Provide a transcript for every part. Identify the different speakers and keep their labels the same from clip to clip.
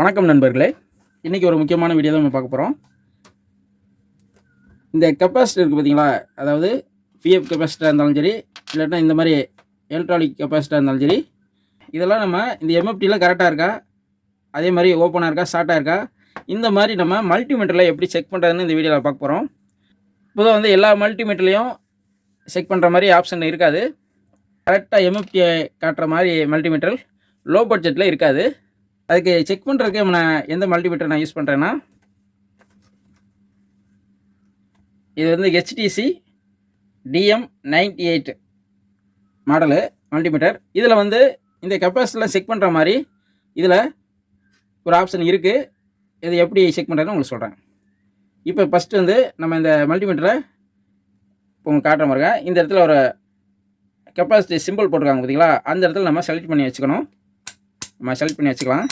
Speaker 1: வணக்கம் நண்பர்களே. இன்றைக்கி ஒரு முக்கியமான வீடியோ தான் நம்ம பார்க்க போகிறோம். இந்த கெப்பாசிட்டர் இருக்குது பார்த்தீங்களா, அதாவது பிஎஃப் கெப்பாசிட்டராக இருந்தாலும் சரி, இல்லாட்டினா இந்த மாதிரி எலக்ட்ரானிக் கெப்பாசிட்டராக இருந்தாலும் சரி, இதெல்லாம் நம்ம இந்த எம்எஃப்டியில் கரெக்டாக இருக்கா, அதே மாதிரி ஓப்பனாக இருக்கா, ஷார்ட்டாக இருக்கா, இந்த மாதிரி நம்ம மல்டிமீட்டரில் எப்படி செக் பண்ணுறதுன்னு இந்த வீடியோவில் பார்க்க போகிறோம். இப்போதான் வந்து எல்லா மல்டிமீட்டர்லேயும் செக் பண்ணுற மாதிரி ஆப்ஷன் இருக்காது. கரெக்டாக எம்எஃப்டியை காட்டுற மாதிரி மல்டிமீட்டர் லோ பட்ஜெட்டில் இருக்காது. அதுக்கு செக் பண்ணுறதுக்கு நான் எந்த மல்டிமீட்டர் நான் யூஸ் பண்ணுறேன்னா, இது வந்து HTC DM98 மாடலு மல்டிமீட்டர். இதில் வந்து இந்த கெப்பாசிட்டியில் செக் பண்ணுற மாதிரி இதில் ஒரு ஆப்ஷன் இருக்குது. இது எப்படி செக் பண்ணுறதுன்னு உங்களுக்கு சொல்கிறேன். இப்போ ஃபஸ்ட்டு வந்து நம்ம இந்த மல்டிமீட்டரை இப்போ உங்களுக்கு காட்டுற மாதிரிங்க, இந்த இடத்துல ஒரு கெப்பாசிட்டி சிம்பிள் போட்டிருக்காங்க பார்த்தீங்களா, அந்த இடத்துல நம்ம செலக்ட் பண்ணி வச்சுக்கணும். நம்ம செலக்ட் பண்ணி வச்சுக்கலாம்.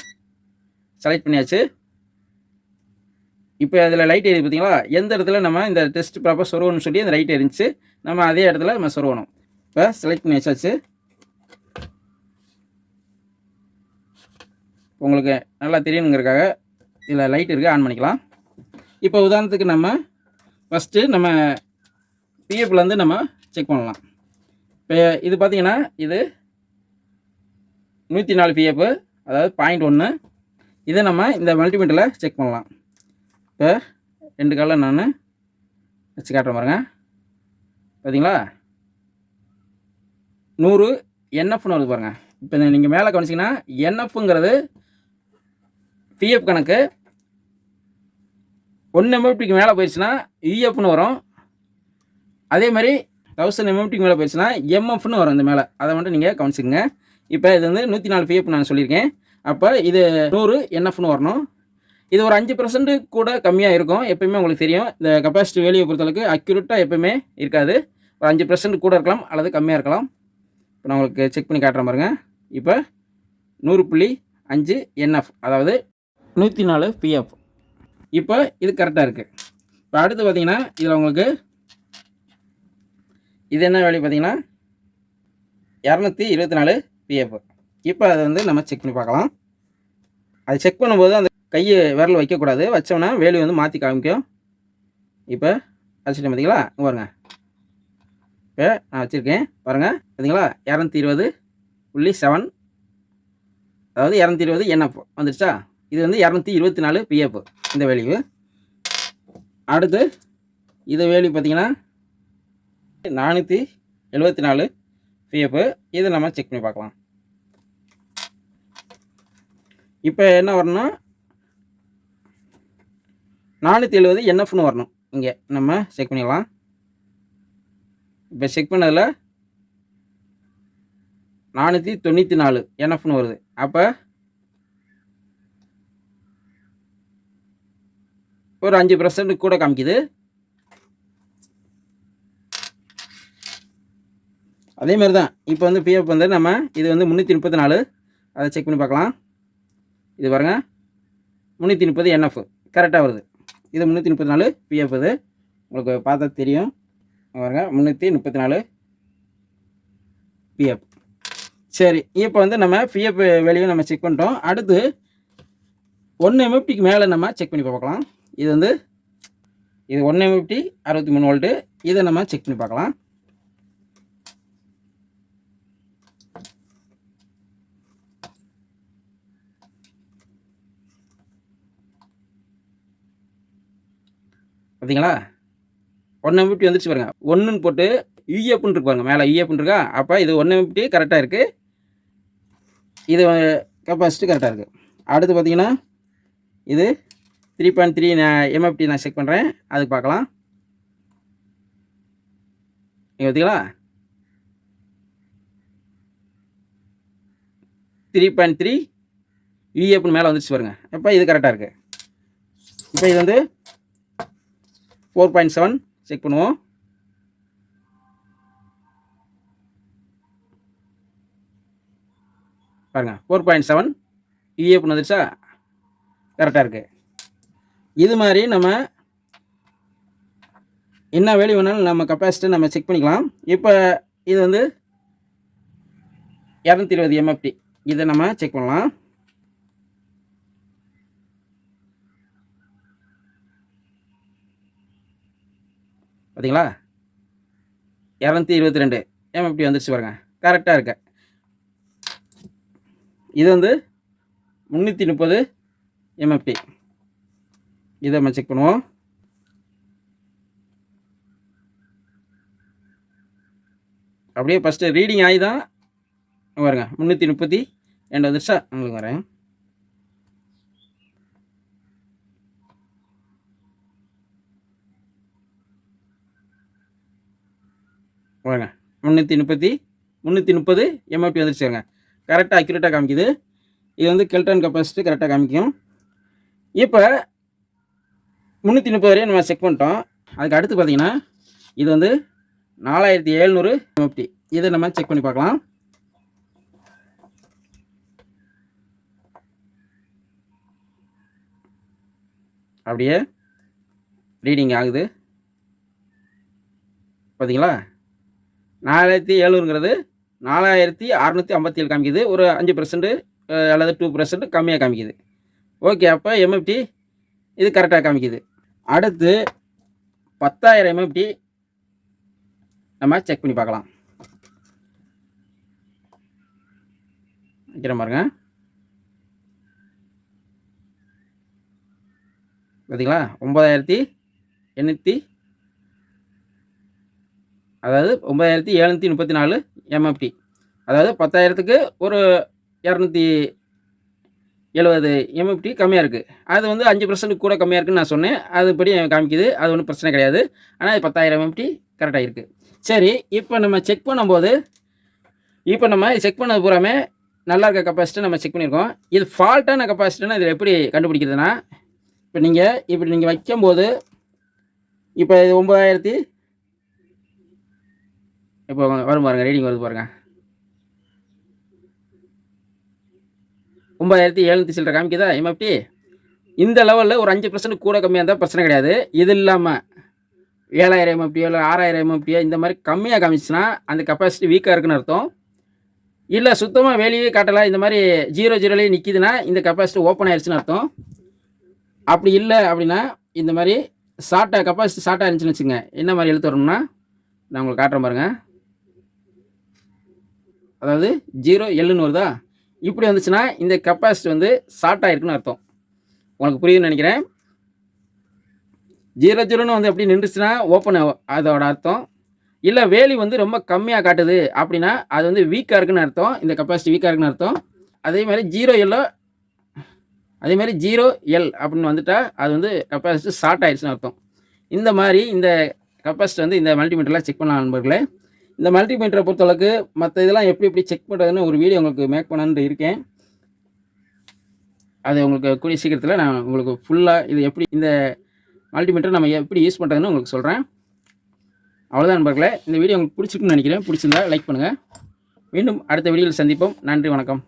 Speaker 1: செலக்ட் பண்ணியாச்சு. இப்போ அதில் லைட் எரியுது பார்த்தீங்களா, எந்த இடத்துல நம்ம இந்த டெஸ்ட் ப்ராப்பர் சொருவணும்னு சொல்லி அந்த லைட் எரிஞ்சு நம்ம அதே இடத்துல நம்ம சொருவணும். இப்போ செலக்ட் பண்ணி வச்சாச்சு. உங்களுக்கு நல்லா தெரியணுங்கிறதுக்காக இதில் லைட் இருக்குது, ஆன் பண்ணிக்கலாம். இப்போ உதாரணத்துக்கு நம்ம ஃபஸ்ட்டு நம்ம பிஎஃப்லேருந்து நம்ம செக் பண்ணலாம். இப்போ இது பார்த்தீங்கன்னா இது 104 பிஎஃப், அதாவது 0.1. இதை நம்ம இந்த மல்டிமீட்டரில் செக் பண்ணலாம். இப்போ 2 காலில் நான் வச்சு காட்டுற பாருங்க. பார்த்தீங்களா 100 NFன்னு வருது பாருங்கள். இப்போ நீங்கள் மேலே கவனிச்சிங்கன்னா NFங்கிறது பிஎஃப் கணக்கு. 1 MFTக்கு மேலே போயிடுச்சுன்னா UFன்னு வரும். அதே மாதிரி 1000 MFTக்கு மேலே போயிடுச்சுன்னா MFன்னு வரும் இந்த மேலே. அதை மட்டும் நீங்கள் கவனிச்சுக்கோங்க. இப்போ இது வந்து 104 பிஎஃப் நான் சொல்லியிருக்கேன். அப்போ இது 100 NFன்னு வரணும். இது ஒரு 5% கூட கம்மியாக இருக்கும். எப்போயுமே உங்களுக்கு தெரியும், இந்த கெப்பாசிட்டி வேல்யூவை பொறுத்தளவுக்கு அக்யூரேட்டாக எப்போயுமே இருக்காது. ஒரு 5% கூட இருக்கலாம் அல்லது கம்மியாக இருக்கலாம். இப்போ நான் உங்களுக்கு செக் பண்ணி காட்டுற பாருங்க. இப்போ 100.5 NF, அதாவது 104 பிஎஃப். இப்போ இது கரெக்டாக இருக்குது. இப்போ அடுத்து பார்த்தீங்கன்னா இதில் உங்களுக்கு இது என்ன வேல்யூ பார்த்தீங்கன்னா 224 பிஎஃப். இப்போ அதை வந்து நம்ம செக் பண்ணி பார்க்கலாம். அது செக் பண்ணும்போது அந்த கையை விரல் வைக்கக்கூடாது, வச்சோம்னா வேல்யூ வந்து மாற்றி காமிக்கும். இப்போ வச்சுட்டேன் பார்த்தீங்களா, இங்கே பாருங்க. இப்போ நான் வச்சுருக்கேன் பாருங்கள், பார்த்தீங்களா 220.7, அதாவது 220 NF வந்துடுச்சா. இது வந்து 224 பிஎஃப் இந்த வேல்யூ. அடுத்து இது வேல்யூ பார்த்தீங்கன்னா 474 பிஎஃப். இதை நம்ம செக் பண்ணி பார்க்கலாம். இப்போ என்ன வரணும்னா 470 NFன்னு வரணும். இங்கே நம்ம செக் பண்ணிடலாம். இப்போ செக் பண்ணதில் 494 NFன்னு வருது. அப்போ ஒரு 5% கூட காமிக்குது. அதே மாதிரி தான் இப்போ வந்து பிஎஃப் வந்து நம்ம இது வந்து 334, அதை செக் பண்ணி பார்க்கலாம். இது பாருங்கள் 330 NF கரெக்டாக வருது. இது 334 பிஎஃப். இது உங்களுக்கு பார்த்தா தெரியும் பாருங்க, 334 பிஎஃப். சரி, இப்போ வந்து நம்ம பிஎஃப் வேல்யூ நம்ம செக் பண்ணிட்டோம். அடுத்து 1 MFTக்கு மேலே நம்ம செக் பண்ணி பார்க்கலாம். இது வந்து இது 1 MFT 63 வோல்ட்டு. இதை நம்ம செக் பண்ணி பார்க்கலாம். பார்த்தீங்களா 1 MFT வந்துச்சு பாருங்க. 1ன்னு போட்டு UFன்னு இருக்கு பாருங்க, மேலே UFன்னு இருக்கா. அப்போ இது 1 MFT கரெக்டாக இருக்குது. இது கெப்பாசிட்டி கரெக்டாக இருக்குது. அடுத்து பார்த்தீங்கன்னா இது 3.3 MFT நான் செக் பண்ணுறேன், அதுக்கு பார்க்கலாம். நீங்கள் பார்த்தீங்களா 3.3 UFன்னு மேலே வந்துச்சு பாருங்க. அப்போ இது கரெக்டாக இருக்குது. இப்போ இது வந்து 4.7 செக் பண்ணுவோம். பாருங்க 4.7 UFன்னு வந்துடுச்சா, கரெக்டாக இருக்குது. இது மாதிரி நம்ம என்ன வேல்யூ வேணாலும் நம்ம கெப்பாசிட்டி நம்ம செக் பண்ணிக்கலாம். இப்போ இது வந்து 220 MFT, இதை நம்ம செக் பண்ணலாம். பார்த்தீங்களா? 222 எம்எஃப்டி வந்துருச்சு பாருங்க. கரெக்டாக இருக்கு. இது வந்து 330 எம்எஃப்டி. இதை நம்ம செக் பண்ணுவோம். அப்படியே ஃபஸ்ட்டு ரீடிங் ஆகி தான் பாருங்க 332 வந்துருச்சா? உங்களுக்கு வரேன். பாருங்க 330 எம்எஃப்டி வந்துருச்சுங்க. கரெக்டாக அக்யூரேட்டாக காமிக்குது. இது வந்து கெல்டன் கெப்பாசிட்டி கரெக்டாக காமிக்கும். இப்போ 330 வரையும் நம்ம செக் பண்ணிட்டோம். அதுக்கு அடுத்து பார்த்தீங்கன்னா இது வந்து 4700 எம்எஃப்டி. இதை நம்ம செக் பண்ணி பார்க்கலாம். அப்படியே ரீடிங் ஆகுது பார்த்தீங்களா? 4700ங்கிறது 4657 காமிக்குது. ஒரு 5% அல்லது 2% கம்மியாக காமிக்குது. ஓகே, அப்போ எம்எஃப்டி இது கரெக்டாக காமிக்குது. அடுத்து 10,000 எம்எஃப்டி நம்ம செக் பண்ணி பார்க்கலாம். வைக்கிற பாருங்க. பார்த்தீங்களா? 9,800 அதாவது 9,734 எம்எஃப்டி. அதாவது 10,000க்கு ஒரு 270 எம்எஃப்டி கம்மியாக இருக்குது. அது வந்து 5% கூட கம்மியாக இருக்குதுன்னு நான் சொன்னேன். அதுபடி காமிக்குது. அது ஒன்றும் பிரச்சனை கிடையாது. ஆனால் அது 10,000 எம்எஃப்டி கரெக்டாக இருக்குது. சரி, இப்போ நம்ம செக் பண்ணும்போது செக் பண்ணது பூராமே நல்லா இருக்க கெப்பாசிட்டி நம்ம செக் பண்ணியிருக்கோம். இது ஃபால்ட்டான கெப்பாசிட்டினா இதில் எப்படி கண்டுபிடிக்கிறதுனா, இப்போ நீங்கள் வைக்கும்போது இப்போ 9,000 இப்போ வரும் பாருங்கள், ரீடிங் வருது பாருங்கள். 9,700 சில்லரை காமிக்குதா எம்எஃப்டி? இந்த லெவலில் ஒரு 5% கூட கம்மியாக இருந்தால் பிரச்சனை கிடையாது. இது இல்லாமல் 7,000 எம்எஃப்டியோ இல்லை 6,000 எம்எஃப்டியோ இந்த மாதிரி கம்மியாக காமிச்சுன்னா அந்த கெப்பாசிட்டி வீக்காக இருக்குன்னு அர்த்தம். இல்லை சுத்தமாக வெளியே காட்டலை, இந்த மாதிரி 0 நிற்கிதுன்னா இந்த கெப்பாசிட்டி ஓப்பன் ஆயிடுச்சுன்னு அர்த்தம். அப்படி இல்லை அப்படின்னா இந்த மாதிரி கெப்பாசிட்டி ஷார்ட்டாக இருந்துச்சுன்னு வச்சுங்க, என்ன மாதிரி எழுத்து வரணும்னா நான் உங்களுக்கு காட்டுறேன் பாருங்கள். அதாவது 0Lன்னு வருதா? இப்படி வந்துச்சுன்னா இந்த கெப்பாசிட்டி வந்து ஷார்ட்டாக இருக்குன்னு அர்த்தம். உங்களுக்கு புரியுதுன்னு நினைக்கிறேன். 0 வந்து எப்படி நின்றுச்சுன்னா ஓப்பன் அதோட அர்த்தம். இல்லை வேலி வந்து ரொம்ப கம்மியாக காட்டுது அப்படின்னா அது வந்து வீக்காக இருக்குன்னு அர்த்தம். இந்த கெப்பாசிட்டி வீக்காக இருக்குன்னு அர்த்தம். அதே மாதிரி 0L அப்படின்னு வந்துட்டா அது வந்து கெப்பாசிட்டி ஷார்ட் ஆயிடுச்சுன்னு அர்த்தம். இந்த மாதிரி இந்த கெப்பாசிட்டி வந்து இந்த மல்டிமீட்டரில் செக் பண்ணலாம் நண்பர்களே. இந்த மல்டிமீட்டரை பொறுத்தளவுக்கு மற்ற இதெல்லாம் எப்படி செக் பண்ணுறதுன்னு ஒரு வீடியோ உங்களுக்கு மேக் பண்ணணுன்னு இருக்கேன். அது உங்களுக்கு கூடிய சீக்கிரத்தில் நான் உங்களுக்கு ஃபுல்லாக இது எப்படி இந்த மல்டிமீட்டர் நம்ம எப்படி யூஸ் பண்ணுறதுன்னு உங்களுக்கு சொல்கிறேன். அவ்வளோதான் நண்பர்களே. இந்த வீடியோ உங்களுக்கு பிடிச்சிருக்குன்னு நினைக்கிறேன். பிடிச்சிருந்தா லைக் பண்ணுங்கள். மீண்டும் அடுத்த வீடியோவில் சந்திப்போம். நன்றி, வணக்கம்.